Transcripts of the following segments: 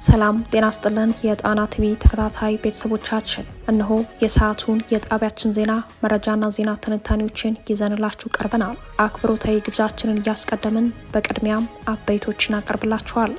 ሰላም ጤና ይስጥልን የጣና ቲቪ ተከታታይ ቤተሰቦቻችን፣ እነሆ የሰዓቱን የጣቢያችን ዜና መረጃና ዜና ትንታኔዎችን ይዘንላችሁ ቀርበናል። አክብሮታዊ ግብዣችንን እያስቀደምን በቅድሚያም አበይቶችን አቀርብላችኋል።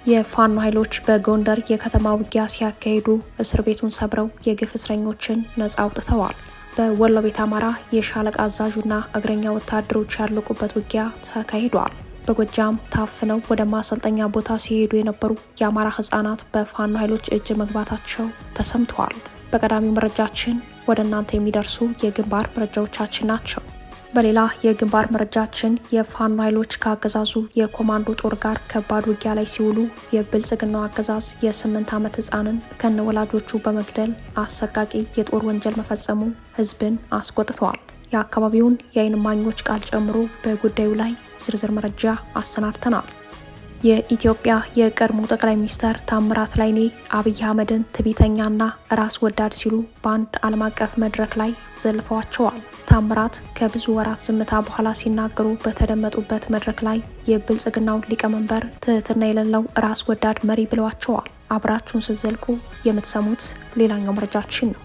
የፋኖ ኃይሎች በጎንደር የከተማ ውጊያ ሲያካሂዱ እስር ቤቱን ሰብረው የግፍ እስረኞችን ነጻ አውጥተዋል። በወሎ ቤት አማራ የሻለቃ አዛዡና እግረኛ ወታደሮች ያለቁበት ውጊያ ተካሂዷል። በጎጃም ታፍነው ወደ ማሰልጠኛ ቦታ ሲሄዱ የነበሩ የአማራ ህጻናት በፋኖ ኃይሎች እጅ መግባታቸው ተሰምተዋል። በቀዳሚው መረጃችን ወደ እናንተ የሚደርሱ የግንባር መረጃዎቻችን ናቸው። በሌላ የግንባር መረጃችን የፋኖ ኃይሎች ከአገዛዙ የኮማንዶ ጦር ጋር ከባድ ውጊያ ላይ ሲውሉ የብልጽግናው አገዛዝ የ8 ዓመት ህጻንን ከነወላጆቹ በመግደል አሰቃቂ የጦር ወንጀል መፈጸሙ ህዝብን አስቆጥተዋል። የአካባቢውን የዓይን እማኞች ቃል ጨምሮ በጉዳዩ ላይ ዝርዝር መረጃ አሰናድተናል። የኢትዮጵያ የቀድሞ ጠቅላይ ሚኒስትር ታምራት ላይኔ አብይ አህመድን ትዕቢተኛና ራስ ወዳድ ሲሉ በአንድ ዓለም አቀፍ መድረክ ላይ ዘልፈዋቸዋል። ታምራት ከብዙ ወራት ዝምታ በኋላ ሲናገሩ በተደመጡበት መድረክ ላይ የብልጽግናውን ሊቀመንበር ትህትና የሌለው ራስ ወዳድ መሪ ብለዋቸዋል። አብራችሁን ስትዘልቁ የምትሰሙት ሌላኛው መረጃችን ነው።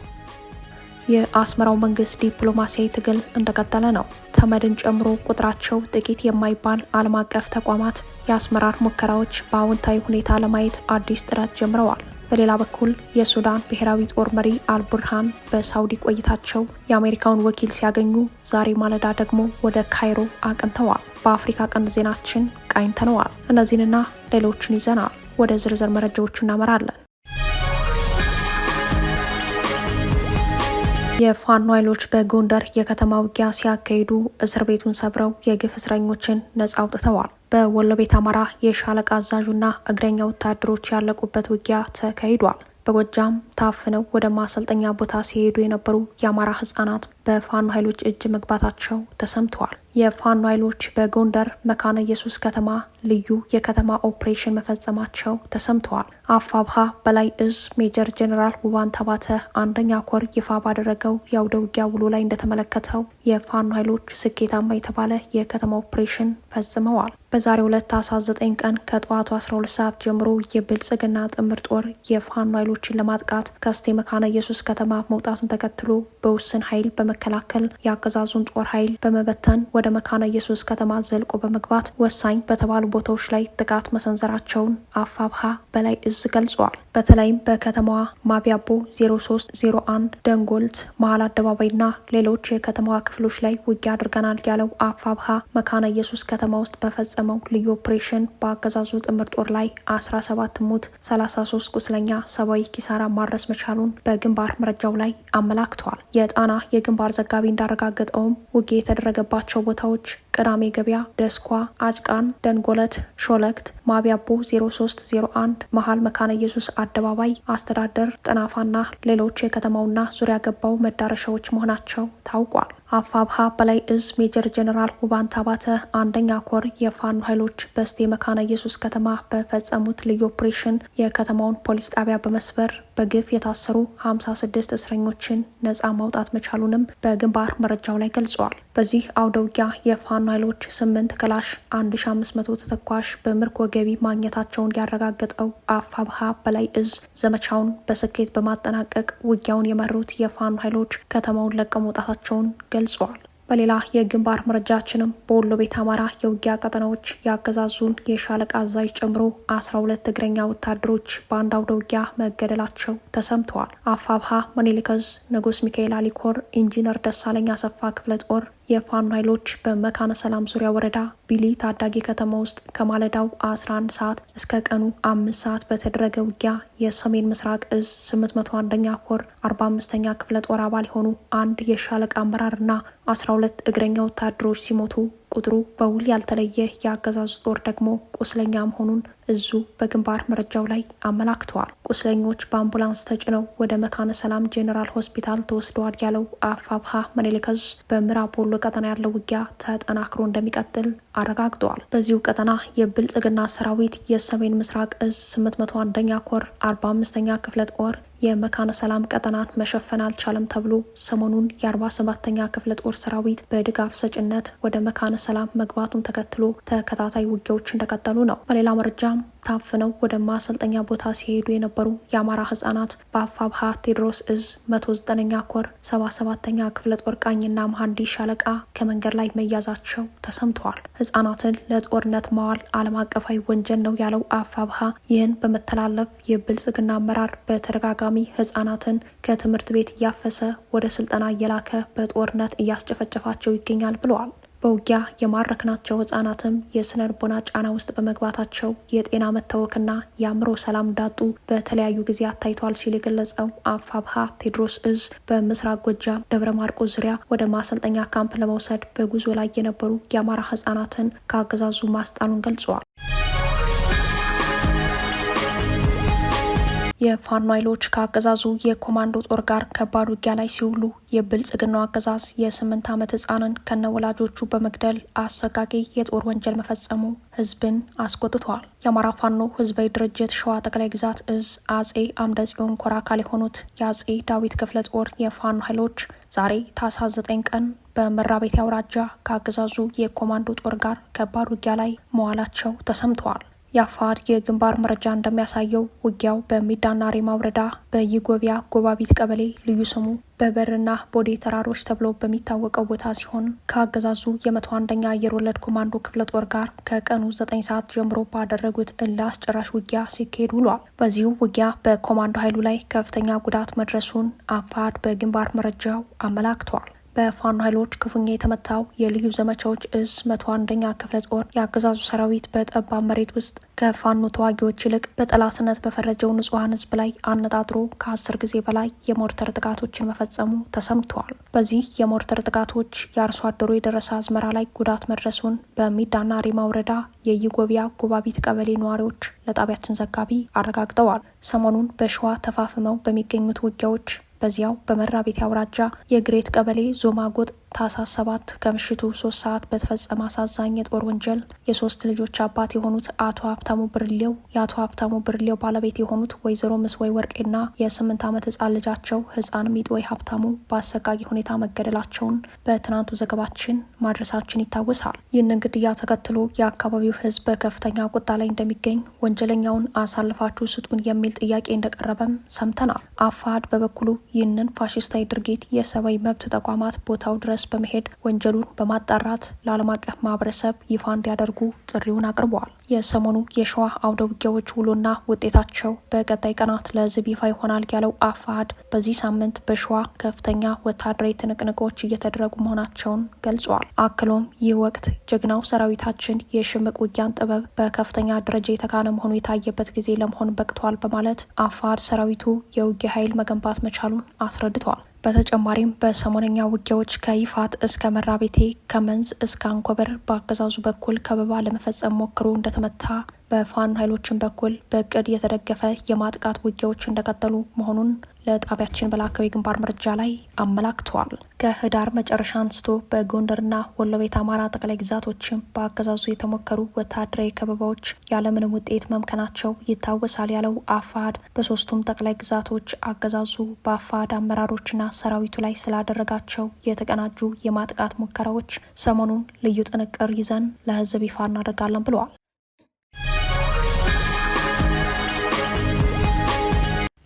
የአስመራው መንግስት ዲፕሎማሲያዊ ትግል እንደቀጠለ ነው። ተመድን ጨምሮ ቁጥራቸው ጥቂት የማይባል ዓለም አቀፍ ተቋማት የአስመራር ሙከራዎች በአዎንታዊ ሁኔታ ለማየት አዲስ ጥረት ጀምረዋል። በሌላ በኩል የሱዳን ብሔራዊ ጦር መሪ አልቡርሃን በሳውዲ ቆይታቸው የአሜሪካውን ወኪል ሲያገኙ ዛሬ ማለዳ ደግሞ ወደ ካይሮ አቅንተዋል። በአፍሪካ ቀንድ ዜናችን ቃኝተነዋል። እነዚህንና ሌሎችን ይዘናል። ወደ ዝርዝር መረጃዎቹ እናመራለን። የፋኖ ኃይሎች በጎንደር የከተማ ውጊያ ሲያካሂዱ እስር ቤቱን ሰብረው የግፍ እስረኞችን ነጻ አውጥተዋል። በወሎ ቤት አማራ የሻለቃ አዛዡና እግረኛ ወታደሮች ያለቁበት ውጊያ ተካሂዷል። በጎጃም ታፍነው ወደ ማሰልጠኛ ቦታ ሲሄዱ የነበሩ የአማራ ህጻናት በፋኖ ኃይሎች እጅ መግባታቸው ተሰምተዋል። የፋኖ ኃይሎች በጎንደር መካነ ኢየሱስ ከተማ ልዩ የከተማ ኦፕሬሽን መፈጸማቸው ተሰምተዋል። አፋብሃ በላይ እዝ ሜጀር ጀነራል ውባንተ ባተ አንደኛ ኮር ይፋ ባደረገው የአውደ ውጊያ ውሎ ላይ እንደተመለከተው የፋኖ ኃይሎች ስኬታማ የተባለ የከተማ ኦፕሬሽን ፈጽመዋል። በዛሬው ዕለት ታኅሳስ 9 ቀን ከጠዋቱ 12 ሰዓት ጀምሮ የብልጽግና ጥምር ጦር የፋኖ ኃይሎችን ለማጥቃት ከስቴ መካነ ኢየሱስ ከተማ መውጣቱን ተከትሎ በውስን ኃይል በመከላከል የአገዛዙን ጦር ኃይል በመበተን ወደ መካነ ኢየሱስ ከተማ ዘልቆ በመግባት ወሳኝ በተባሉ ቦታዎች ላይ ጥቃት መሰንዘራቸውን አፋብሃ በላይ እዝ ገልጿል። በተለይም በከተማዋ ማቢያቦ 0301 ደንጎልት መሀል አደባባይና ሌሎች የከተማዋ ክፍሎች ላይ ውጊያ አድርገናል ያለው አፋብሃ መካነ ኢየሱስ ከተማ ውስጥ በፈጸመው ልዩ ኦፕሬሽን በአገዛዙ ጥምር ጦር ላይ 17 ሙት 33 ቁስለኛ ሰብአዊ ኪሳራ ማድረስ መቻሉን በግንባር መረጃው ላይ አመላክተዋል። የጣና የግንባር ዘጋቢ እንዳረጋገጠውም ውጊያ የተደረገባቸው ቦታዎች ቅዳሜ ገበያ፣ ደስኳ፣ አጭቃን፣ ደንጎለት፣ ሾለክት፣ ማቢያቦ 0301 መሀል መካነ ኢየሱስ አደባባይ፣ አስተዳደር፣ ጥናፋና ሌሎች የከተማውና ዙሪያ ገባው መዳረሻዎች መሆናቸው ታውቋል። አፋብሃ በላይ እዝ ሜጀር ጀነራል ውባንተ ባተ አንደኛ ኮር የፋኖ ኃይሎች በስቴ መካነ ኢየሱስ ከተማ በፈጸሙት ልዩ ኦፕሬሽን የከተማውን ፖሊስ ጣቢያ በመስበር በግፍ የታሰሩ 56 እስረኞችን ነጻ ማውጣት መቻሉንም በግንባር መረጃው ላይ ገልጿል። በዚህ አውደ ውጊያ የፋኖ ኃይሎች 8 ክላሽ 1500 ተተኳሽ በምርኮ ገቢ ማግኘታቸውን ያረጋገጠው አፋብሃ በላይ እዝ ዘመቻውን በስኬት በማጠናቀቅ ውጊያውን የመሩት የፋኖ ኃይሎች ከተማውን ለቀው መውጣታቸውን ገልጿል። በሌላ የግንባር መረጃችንም በወሎ ቤት አማራ የውጊያ ቀጠናዎች የአገዛዙን የሻለቃ አዛዥ ጨምሮ 12 እግረኛ ወታደሮች በአንድ አውደ ውጊያ መገደላቸው ተሰምተዋል። አፋብሃ ምኒልክ ዕዝ ንጉስ ሚካኤል አሊኮር ኢንጂነር ደሳለኝ አሰፋ ክፍለ ጦር የፋኖ ኃይሎች በመካነ ሰላም ዙሪያ ወረዳ ቢሊ ታዳጊ ከተማ ውስጥ ከማለዳው 11 ሰዓት እስከ ቀኑ 5 ሰዓት በተደረገ ውጊያ የሰሜን ምስራቅ እዝ 801ኛ ኮር 45ኛ ክፍለ ጦር አባል የሆኑ አንድ የሻለቃ አመራርና 12 እግረኛ ወታደሮች ሲሞቱ ቁጥሩ በውል ያልተለየ የአገዛዙ ጦር ደግሞ ቁስለኛ መሆኑን እዙ በግንባር መረጃው ላይ አመላክተዋል። ቁስለኞች በአምቡላንስ ተጭነው ወደ መካነ ሰላም ጄኔራል ሆስፒታል ተወስደዋል ያለው አፋብሃ ምኒልክ ዕዝ በምዕራብ ወሎ ቀጠና ያለው ውጊያ ተጠናክሮ እንደሚቀጥል አረጋግጠዋል። በዚሁ ቀጠና የብልጽግና ሰራዊት የሰሜን ምስራቅ እዝ 801ኛ ኮር 45ኛ ክፍለ ጦር የመካነ ሰላም ቀጠናን መሸፈን አልቻለም ተብሎ ሰሞኑን የ47ኛ ክፍለ ጦር ሰራዊት በድጋፍ ሰጭነት ወደ መካነ ሰላም መግባቱን ተከትሎ ተከታታይ ውጊያዎች እንደቀጠሉ ነው። በሌላ መረጃም ታፍነው ወደ ማሰልጠኛ ቦታ ሲሄዱ የነበሩ የአማራ ህጻናት በአፋብሃ ቴዎድሮስ እዝ 109ኛ ኮር 77ኛ ክፍለ ጦር ቃኝና መሐንዲስ ሻለቃ ከመንገድ ላይ መያዛቸው ተሰምተዋል። ህጻናትን ለጦርነት ማዋል ዓለም አቀፋዊ ወንጀል ነው ያለው አፋብሃ ይህን በመተላለፍ የብልጽግና አመራር በተደጋጋሚ ህጻናትን ከትምህርት ቤት እያፈሰ ወደ ስልጠና እየላከ በጦርነት እያስጨፈጨፋቸው ይገኛል ብለዋል። በውጊያ የማረክናቸው ህጻናትም የስነ ልቦና ጫና ውስጥ በመግባታቸው የጤና መታወክና የአእምሮ ሰላም እንዳጡ በተለያዩ ጊዜያት ታይቷል ሲል የገለጸው አፋብሃ ቴዎድሮስ እዝ በምስራቅ ጎጃም ደብረ ማርቆስ ዙሪያ ወደ ማሰልጠኛ ካምፕ ለመውሰድ በጉዞ ላይ የነበሩ የአማራ ህጻናትን ከአገዛዙ ማስጣሉን ገልጿል። የፋኖ ኃይሎች ከአገዛዙ የኮማንዶ ጦር ጋር ከባድ ውጊያ ላይ ሲውሉ የብልጽግናው አገዛዝ የ8 ዓመት ህጻንን ከነወላጆቹ በመግደል አሰቃቂ የጦር ወንጀል መፈጸሙ ህዝብን አስቆጥቷል። የአማራ ፋኖ ህዝባዊ ድርጅት ሸዋ ጠቅላይ ግዛት እዝ አጼ አምደ ጽዮን ኮር አካል የሆኑት የአጼ ዳዊት ክፍለ ጦር የፋኖ ኃይሎች ዛሬ ታኅሳስ 9 ቀን በመራቤቴ አውራጃ ከአገዛዙ የኮማንዶ ጦር ጋር ከባድ ውጊያ ላይ መዋላቸው ተሰምተዋል። የአፋር የግንባር መረጃ እንደሚያሳየው ውጊያው በሚዳና ሬማ ወረዳ በይጎቢያ ጎባቢት ቀበሌ ልዩ ስሙ በበርና ቦዴ ተራሮች ተብሎ በሚታወቀው ቦታ ሲሆን ከአገዛዙ የ101ኛ አየር ወለድ ኮማንዶ ክፍለ ጦር ጋር ከቀኑ 9 ሰዓት ጀምሮ ባደረጉት እልህ አስጨራሽ ውጊያ ሲካሄድ ውሏል። በዚሁ ውጊያ በኮማንዶ ኃይሉ ላይ ከፍተኛ ጉዳት መድረሱን አፋድ በግንባር መረጃው አመላክተዋል። በፋኖ ኃይሎች ክፉኛ የተመታው የልዩ ዘመቻዎች እዝ 101ኛ ክፍለ ጦር የአገዛዙ ሰራዊት በጠባብ መሬት ውስጥ ከፋኖ ተዋጊዎች ይልቅ በጠላትነት በፈረጀው ንጹሐን ህዝብ ላይ አነጣጥሮ ከ10 ጊዜ በላይ የሞርተር ጥቃቶችን መፈጸሙ ተሰምተዋል። በዚህ የሞርተር ጥቃቶች የአርሶ አደሩ የደረሰ አዝመራ ላይ ጉዳት መድረሱን በሚዳና ሬማ ወረዳ የይጎቢያ ጎባቢት ቀበሌ ነዋሪዎች ለጣቢያችን ዘጋቢ አረጋግጠዋል። ሰሞኑን በሸዋ ተፋፍመው በሚገኙት ውጊያዎች በዚያው በመራቤቴ አውራጃ የግሬት ቀበሌ ዞማ ጎጥ ታኅሳስ 7 ከምሽቱ 3 ሰዓት በተፈጸመ አሳዛኝ የጦር ወንጀል የ3 ልጆች አባት የሆኑት አቶ ሀብታሙ ብርሌው፣ የአቶ ሀብታሙ ብርሌው ባለቤት የሆኑት ወይዘሮ ምስወይ ወርቄና የ8 ዓመት ህጻን ልጃቸው ህጻን ሚጥወይ ሀብታሙ በአሰቃቂ ሁኔታ መገደላቸውን በትናንቱ ዘገባችን ማድረሳችን ይታወሳል። ይህንን ግድያ ተከትሎ የአካባቢው ህዝብ በከፍተኛ ቁጣ ላይ እንደሚገኝ፣ ወንጀለኛውን አሳልፋችሁ ስጡን የሚል ጥያቄ እንደቀረበም ሰምተናል። አፋድ በበኩሉ ይህንን ፋሽስታዊ ድርጊት የሰብአዊ መብት ተቋማት ቦታው ድረስ በመሄድ ወንጀሉን በማጣራት ለዓለም አቀፍ ማህበረሰብ ይፋ እንዲያደርጉ ጥሪውን አቅርበዋል። የሰሞኑ የሸዋ አውደ ውጊያዎች ውሎና ውጤታቸው በቀጣይ ቀናት ለህዝብ ይፋ ይሆናል ያለው አፋድ በዚህ ሳምንት በሸዋ ከፍተኛ ወታደራዊ ትንቅንቆች እየተደረጉ መሆናቸውን ገልጿል። አክሎም ይህ ወቅት ጀግናው ሰራዊታችን የሽምቅ ውጊያን ጥበብ በከፍተኛ ደረጃ የተካነ መሆኑ የታየበት ጊዜ ለመሆን በቅቷል በማለት አፋድ ሰራዊቱ የውጊያ ኃይል መገንባት መቻሉን አስረድተዋል። በተጨማሪም በሰሞነኛ ውጊያዎች ከይፋት እስከ መራቤቴ ከመንዝ እስከ አንኮበር በአገዛዙ በኩል ከበባ ለመፈጸም ሞክሮ እንደተመታ በፋኖ ኃይሎችን በኩል በእቅድ የተደገፈ የማጥቃት ውጊያዎች እንደቀጠሉ መሆኑን ለጣቢያችን በላከው የግንባር መረጃ ላይ አመላክተዋል። ከህዳር መጨረሻ አንስቶ በጎንደርና ወሎ ቤት አማራ ጠቅላይ ግዛቶችም በአገዛዙ የተሞከሩ ወታደራዊ ከበባዎች ያለምንም ውጤት መምከናቸው ይታወሳል ያለው አፋድ በሶስቱም ጠቅላይ ግዛቶች አገዛዙ በአፋድ አመራሮችና ሰራዊቱ ላይ ስላደረጋቸው የተቀናጁ የማጥቃት ሙከራዎች ሰሞኑን ልዩ ጥንቅር ይዘን ለህዝብ ይፋ እናደርጋለን ብለዋል።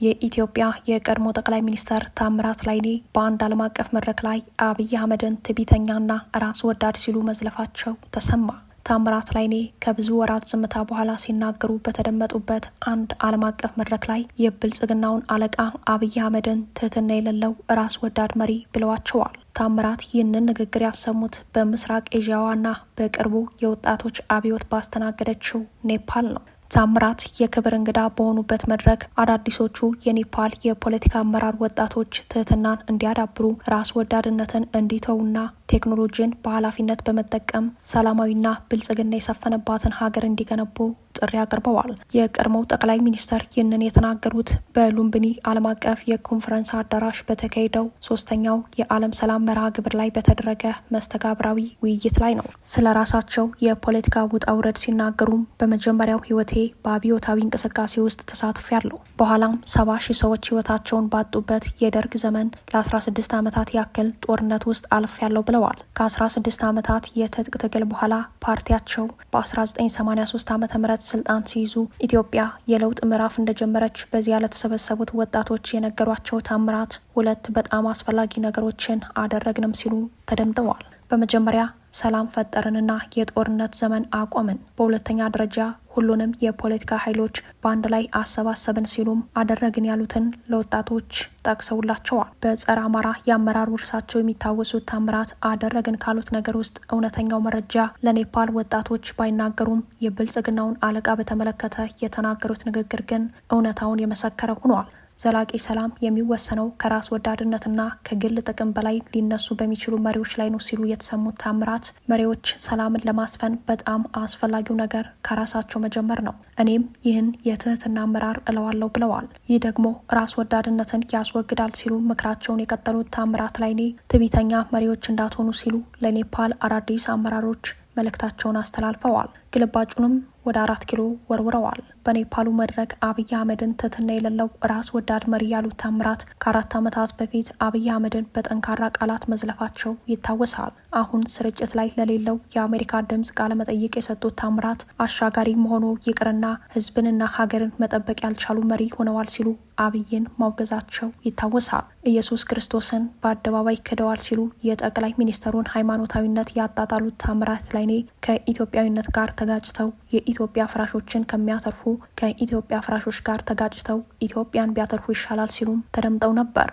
የኢትዮጵያ የቀድሞ ጠቅላይ ሚኒስተር ታምራት ላይኔ በአንድ ዓለም አቀፍ መድረክ ላይ አብይ አህመድን ትዕቢተኛና ራስ ወዳድ ሲሉ መዝለፋቸው ተሰማ። ታምራት ላይኔ ከብዙ ወራት ዝምታ በኋላ ሲናገሩ በተደመጡበት አንድ ዓለም አቀፍ መድረክ ላይ የብልጽግናውን አለቃ አብይ አህመድን ትህትና የሌለው ራስ ወዳድ መሪ ብለዋቸዋል። ታምራት ይህንን ንግግር ያሰሙት በምስራቅ ኤዥያዋና በቅርቡ የወጣቶች አብዮት ባስተናገደችው ኔፓል ነው። ታምራት የክብር እንግዳ በሆኑበት መድረክ አዳዲሶቹ የኔፓል የፖለቲካ አመራር ወጣቶች ትህትናን እንዲያዳብሩ፣ ራስ ወዳድነትን እንዲተውና ቴክኖሎጂን በኃላፊነት በመጠቀም ሰላማዊና ብልጽግና የሰፈነባትን ሀገር እንዲገነቡ ጥሪ አቅርበዋል። የቀድሞው ጠቅላይ ሚኒስተር ይህንን የተናገሩት በሉምብኒ ዓለም አቀፍ የኮንፈረንስ አዳራሽ በተካሄደው 3ኛው የዓለም ሰላም መርሃ ግብር ላይ በተደረገ መስተጋብራዊ ውይይት ላይ ነው። ስለ ራሳቸው የፖለቲካ ውጣ ውረድ ሲናገሩም በመጀመሪያው ህይወቴ በአብዮታዊ እንቅስቃሴ ውስጥ ተሳትፌያለሁ። በኋላም 70,000 ሰዎች ህይወታቸውን ባጡበት የደርግ ዘመን ለ16 ዓመታት ያክል ጦርነት ውስጥ አልፌያለሁ ብለዋል። ብለዋል። ከ16 ዓመታት የትጥቅ ትግል በኋላ ፓርቲያቸው በ1983 ዓ.ም ስልጣን ሲይዙ ኢትዮጵያ የለውጥ ምዕራፍ እንደጀመረች በዚያ ለተሰበሰቡት ወጣቶች የነገሯቸው ታምራት ሁለት በጣም አስፈላጊ ነገሮችን አደረግንም ሲሉ ተደምጠዋል። በመጀመሪያ ሰላም ፈጠርንና የጦርነት ዘመን አቆምን። በሁለተኛ ደረጃ ሁሉንም የፖለቲካ ኃይሎች በአንድ ላይ አሰባሰብን ሲሉም አደረግን ያሉትን ለወጣቶች ጠቅሰውላቸዋል። በጸረ አማራ የአመራር ውርሳቸው የሚታወሱት ታምራት አደረግን ካሉት ነገር ውስጥ እውነተኛው መረጃ ለኔፓል ወጣቶች ባይናገሩም የብልጽግናውን አለቃ በተመለከተ የተናገሩት ንግግር ግን እውነታውን የመሰከረ ሆኗል። ዘላቂ ሰላም የሚወሰነው ከራስ ወዳድነትና ከግል ጥቅም በላይ ሊነሱ በሚችሉ መሪዎች ላይ ነው ሲሉ የተሰሙት ታምራት መሪዎች ሰላምን ለማስፈን በጣም አስፈላጊው ነገር ከራሳቸው መጀመር ነው፣ እኔም ይህን የትህትና አመራር እለዋለሁ ብለዋል። ይህ ደግሞ ራስ ወዳድነትን ያስወግዳል ሲሉ ምክራቸውን የቀጠሉት ታምራት ላይኔ ትዕቢተኛ መሪዎች እንዳትሆኑ ሲሉ ለኔፓል አዳዲስ አመራሮች መልእክታቸውን አስተላልፈዋል። ግልባጩንም ወደ 4 ኪሎ ወርውረዋል። በኔፓሉ መድረክ አብይ አህመድን ትህትና የሌለው ራስ ወዳድ መሪ ያሉት ታምራት ከ4 ዓመታት በፊት አብይ አህመድን በጠንካራ ቃላት መዝለፋቸው ይታወሳል። አሁን ስርጭት ላይ ለሌለው የአሜሪካ ድምጽ ቃለመጠይቅ የሰጡት ታምራት አሻጋሪ መሆኑ ይቅርና ሕዝብንና ሀገርን መጠበቅ ያልቻሉ መሪ ሆነዋል ሲሉ አብይን ማውገዛቸው ይታወሳል። ኢየሱስ ክርስቶስን በአደባባይ ክደዋል ሲሉ የጠቅላይ ሚኒስትሩን ሃይማኖታዊነት ያጣጣሉት ታምራት ላይኔ ከኢትዮጵያዊነት ጋር ተጋጭተው የኢትዮጵያ ፍራሾችን ከሚያተርፉ ከኢትዮጵያ ፍራሾች ጋር ተጋጭተው ኢትዮጵያን ቢያተርፉ ይሻላል ሲሉም ተደምጠው ነበር።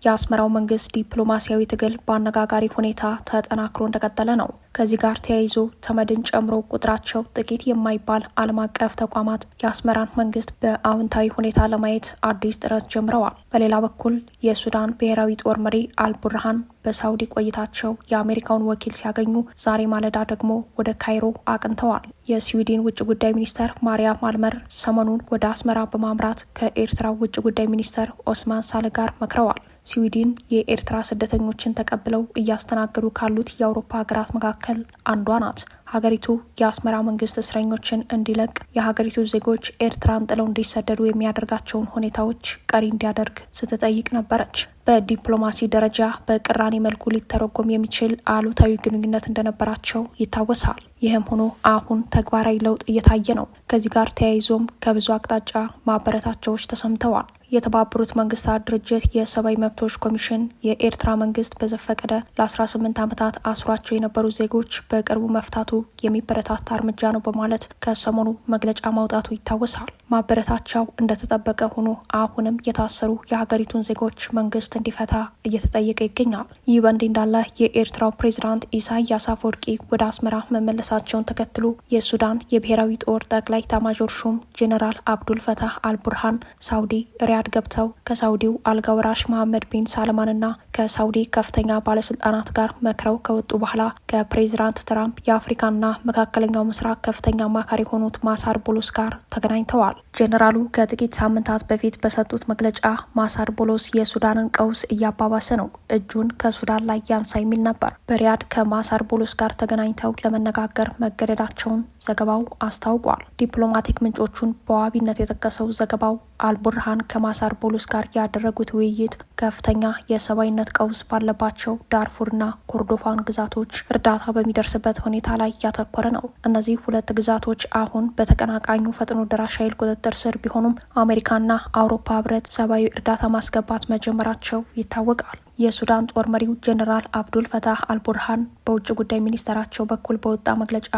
የአስመራው መንግስት ዲፕሎማሲያዊ ትግል በአነጋጋሪ ሁኔታ ተጠናክሮ እንደቀጠለ ነው። ከዚህ ጋር ተያይዞ ተመድን ጨምሮ ቁጥራቸው ጥቂት የማይባል ዓለም አቀፍ ተቋማት የአስመራን መንግስት በአዎንታዊ ሁኔታ ለማየት አዲስ ጥረት ጀምረዋል። በሌላ በኩል የሱዳን ብሔራዊ ጦር መሪ አልቡርሃን በሳውዲ ቆይታቸው የአሜሪካውን ወኪል ሲያገኙ ዛሬ ማለዳ ደግሞ ወደ ካይሮ አቅንተዋል። የስዊድን ውጭ ጉዳይ ሚኒስተር ማሪያም አልመር ሰሞኑን ወደ አስመራ በማምራት ከኤርትራ ውጭ ጉዳይ ሚኒስተር ኦስማን ሳለ ጋር መክረዋል። ስዊድን የኤርትራ ስደተኞችን ተቀብለው እያስተናገዱ ካሉት የአውሮፓ ሀገራት መካከል አንዷ ናት። ሀገሪቱ የአስመራ መንግስት እስረኞችን እንዲለቅ፣ የሀገሪቱ ዜጎች ኤርትራን ጥለው እንዲሰደዱ የሚያደርጋቸውን ሁኔታዎች ቀሪ እንዲያደርግ ስትጠይቅ ነበረች። በዲፕሎማሲ ደረጃ በቅራኔ መልኩ ሊተረጎም የሚችል አሉታዊ ግንኙነት እንደነበራቸው ይታወሳል። ይህም ሆኖ አሁን ተግባራዊ ለውጥ እየታየ ነው። ከዚህ ጋር ተያይዞም ከብዙ አቅጣጫ ማበረታቻዎች ተሰምተዋል። የተባበሩት መንግስታት ድርጅት የሰብአዊ መብቶች ኮሚሽን የኤርትራ መንግስት በዘፈቀደ ለ18 ዓመታት አስሯቸው የነበሩ ዜጎች በቅርቡ መፍታቱ የሚበረታታ እርምጃ ነው በማለት ከሰሞኑ መግለጫ ማውጣቱ ይታወሳል። ማበረታቻው እንደተጠበቀ ሆኖ አሁንም የታሰሩ የሀገሪቱን ዜጎች መንግስት እንዲፈታ እየተጠየቀ ይገኛል። ይህ በእንዲህ እንዳለ የኤርትራው ፕሬዝዳንት ኢሳያስ አፈወርቂ ወደ አስመራ መመለሳቸውን ተከትሎ የሱዳን የብሔራዊ ጦር ጠቅላይ ኤታማዦር ሹም ጄኔራል አብዱል ፈታህ አልቡርሃን ሳውዲ ሪያድ ገብተው ከሳውዲው አልጋ ወራሽ መሐመድ ቢን ሳልማንና ከሳውዲ ከፍተኛ ባለስልጣናት ጋር መክረው ከወጡ በኋላ ከፕሬዝዳንት ትራምፕ የአፍሪካና መካከለኛው ምስራቅ ከፍተኛ አማካሪ የሆኑት ማሳድ ቦሎስ ጋር ተገናኝተዋል። ጄኔራሉ ከጥቂት ሳምንታት በፊት በሰጡት መግለጫ ማሳድ ቦሎስ የሱዳንን ቀውስ እያባባሰ ነው፣ እጁን ከሱዳን ላይ ያንሳ የሚል ነበር። በሪያድ ከማሳድ ቦሎስ ጋር ተገናኝተው ለመነጋገር መገደዳቸውን ዘገባው አስታውቋል። ዲፕሎማቲክ ምንጮቹን በዋቢነት የጠቀሰው ዘገባው አልቡርሃን ከማሳድ ቦሎስ ጋር ያደረጉት ውይይት ከፍተኛ የሰብአዊነት ቀውስ ባለባቸው ዳርፉርና ኮርዶፋን ግዛቶች እርዳታ በሚደርስበት ሁኔታ ላይ ያተኮረ ነው። እነዚህ ሁለት ግዛቶች አሁን በተቀናቃኙ ፈጥኖ ደራሽ ኃይል ቁጥጥር ስር ቢሆኑም አሜሪካና አውሮፓ ህብረት ሰብአዊ እርዳታ ማስገባት መጀመራቸው ይታወቃል። የሱዳን ጦር መሪው ጄኔራል አብዱል ፈታህ አልቡርሃን በውጭ ጉዳይ ሚኒስተራቸው በኩል በወጣ መግለጫ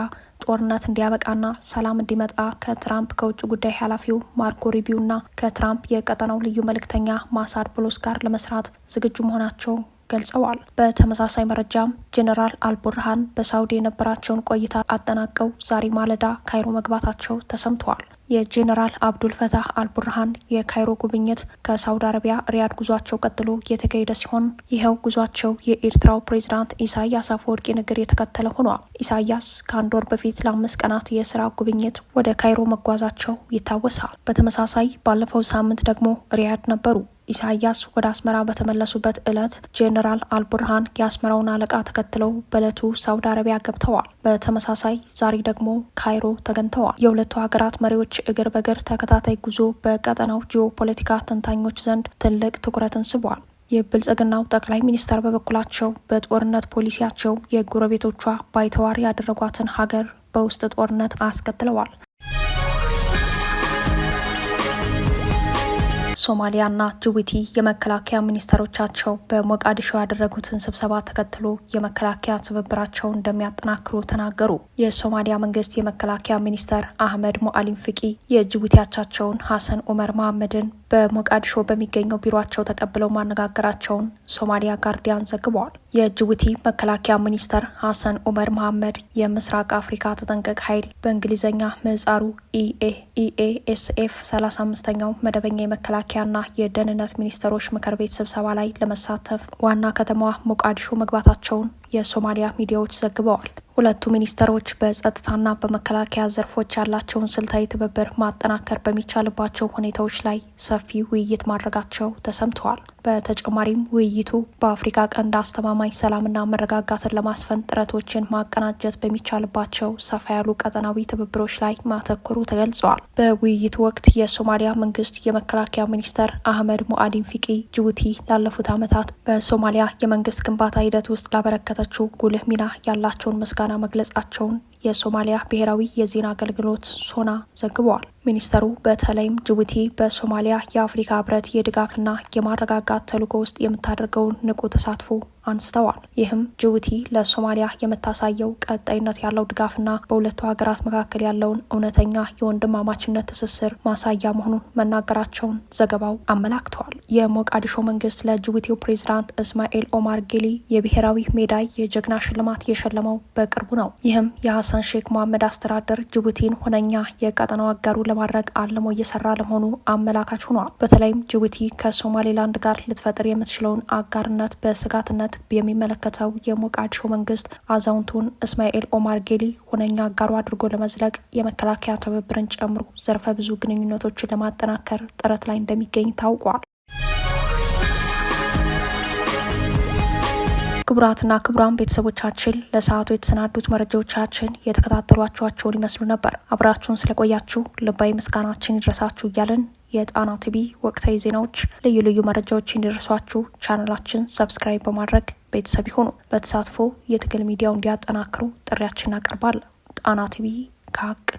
ጦርነት እንዲያበቃና ሰላም እንዲመጣ ከትራምፕ ከውጭ ጉዳይ ኃላፊው ማርኮ ሩቢዮና ከትራምፕ የቀጠናው ልዩ መልእክተኛ ማሳድ ቦሎስ ጋር ለመስራት ዝግጁ መሆናቸው ገልጸዋል። በተመሳሳይ መረጃም ጄኔራል አልቡርሃን በሳውዲ የነበራቸውን ቆይታ አጠናቀው ዛሬ ማለዳ ካይሮ መግባታቸው ተሰምተዋል። የጄኔራል አብዱል ፈታህ አልቡርሃን የካይሮ ጉብኝት ከሳውዲ አረቢያ ሪያድ ጉዟቸው ቀጥሎ የተካሄደ ሲሆን ይኸው ጉዟቸው የኤርትራው ፕሬዝዳንት ኢሳያስ አፈወርቂ ንግግር የተከተለ ሆኗል። ኢሳያስ ከአንድ ወር በፊት ለ5 ቀናት የስራ ጉብኝት ወደ ካይሮ መጓዛቸው ይታወሳል። በተመሳሳይ ባለፈው ሳምንት ደግሞ ሪያድ ነበሩ። ኢሳያስ ወደ አስመራ በተመለሱበት ዕለት ጄኔራል አልቡርሃን የአስመራውን አለቃ ተከትለው በዕለቱ ሳውዲ አረቢያ ገብተዋል። በተመሳሳይ ዛሬ ደግሞ ካይሮ ተገኝተዋል። የሁለቱ ሀገራት መሪዎች እግር በእግር ተከታታይ ጉዞ በቀጠናው ጂኦፖለቲካ ተንታኞች ዘንድ ትልቅ ትኩረትን ስቧል። የብልጽግናው ጠቅላይ ሚኒስተር በበኩላቸው በጦርነት ፖሊሲያቸው የጎረቤቶቿ ባይተዋር ያደረጓትን ሀገር በውስጥ ጦርነት አስከትለዋል። ሶማሊያና ጅቡቲ የመከላከያ ሚኒስተሮቻቸው በሞቃዲሾ ያደረጉትን ስብሰባ ተከትሎ የመከላከያ ትብብራቸውን እንደሚያጠናክሩ ተናገሩ። የሶማሊያ መንግስት የመከላከያ ሚኒስተር አህመድ ሞአሊም ፍቂ የጅቡቲ አቻቸውን ሀሰን ኡመር መሐመድን በሞቃዲሾ በሚገኘው ቢሮቸው ተቀብለው ማነጋገራቸውን ሶማሊያ ጋርዲያን ዘግበዋል። የጅቡቲ መከላከያ ሚኒስተር ሀሰን ኡመር መሐመድ የምስራቅ አፍሪካ ተጠንቀቅ ኃይል በእንግሊዝኛ ምህጻሩ ኢኤኤስኤፍ 35ኛው መደበኛ የመከላከያና የደህንነት ሚኒስተሮች ምክር ቤት ስብሰባ ላይ ለመሳተፍ ዋና ከተማዋ ሞቃዲሾ መግባታቸውን የሶማሊያ ሚዲያዎች ዘግበዋል። ሁለቱ ሚኒስተሮች በጸጥታና በመከላከያ ዘርፎች ያላቸውን ስልታዊ ትብብር ማጠናከር በሚቻልባቸው ሁኔታዎች ላይ ሰፊ ውይይት ማድረጋቸው ተሰምተዋል። በተጨማሪም ውይይቱ በአፍሪካ ቀንድ አስተማማኝ ሰላምና መረጋጋትን ለማስፈን ጥረቶችን ማቀናጀት በሚቻልባቸው ሰፋ ያሉ ቀጠናዊ ትብብሮች ላይ ማተኮሩ ተገልጸዋል። በውይይቱ ወቅት የሶማሊያ መንግስት የመከላከያ ሚኒስተር አህመድ ሞአሊም ፊቂ ጅቡቲ ላለፉት ዓመታት በሶማሊያ የመንግስት ግንባታ ሂደት ውስጥ ላበረከተችው ጉልህ ሚና ያላቸውን ምስጋና መግለጻቸውን የሶማሊያ ብሔራዊ የዜና አገልግሎት ሶና ዘግበዋል። ሚኒስተሩ በተለይም ጅቡቲ በሶማሊያ የአፍሪካ ህብረት የድጋፍና የማረጋጋት ተልዕኮ ውስጥ የምታደርገውን ንቁ ተሳትፎ አንስተዋል። ይህም ጅቡቲ ለሶማሊያ የምታሳየው ቀጣይነት ያለው ድጋፍና በሁለቱ ሀገራት መካከል ያለውን እውነተኛ የወንድማማችነት ትስስር ማሳያ መሆኑን መናገራቸውን ዘገባው አመላክተዋል። የሞቃዲሾ መንግስት ለጅቡቲው ፕሬዚዳንት እስማኤል ኦማር ጌሊ የብሔራዊ ሜዳይ የጀግና ሽልማት የሸለመው በቅርቡ ነው። ይህም የሀሰን ሼክ መሐመድ አስተዳደር ጅቡቲን ሁነኛ የቀጠናው አጋሩ ለማድረግ አልሞ እየሰራ ለመሆኑ አመላካች ሆኗል። በተለይም ጅቡቲ ከሶማሌላንድ ጋር ልትፈጥር የምትችለውን አጋርነት በስጋትነት የሚመለከተው የሞቃዲሾ መንግስት አዛውንቱን እስማኤል ኦማር ጌሊ ሁነኛ አጋሩ አድርጎ ለመዝለቅ የመከላከያ ትብብርን ጨምሮ ዘርፈ ብዙ ግንኙነቶችን ለማጠናከር ጥረት ላይ እንደሚገኝ ታውቋል። ክቡራትና ክቡራን ቤተሰቦቻችን ለሰዓቱ የተሰናዱት መረጃዎቻችን የተከታተሏቸውን ይመስሉ ነበር። አብራችሁን ስለቆያችሁ ልባዊ ምስጋናችን ይድረሳችሁ እያልን የጣና ቲቪ ወቅታዊ ዜናዎች፣ ልዩ ልዩ መረጃዎች እንዲደርሷችሁ ቻናላችን ሰብስክራይብ በማድረግ ቤተሰብ ይሁኑ። በተሳትፎ የትግል ሚዲያው እንዲያጠናክሩ ጥሪያችን እናቀርባለን። ጣና ቲቪ ከሀቅ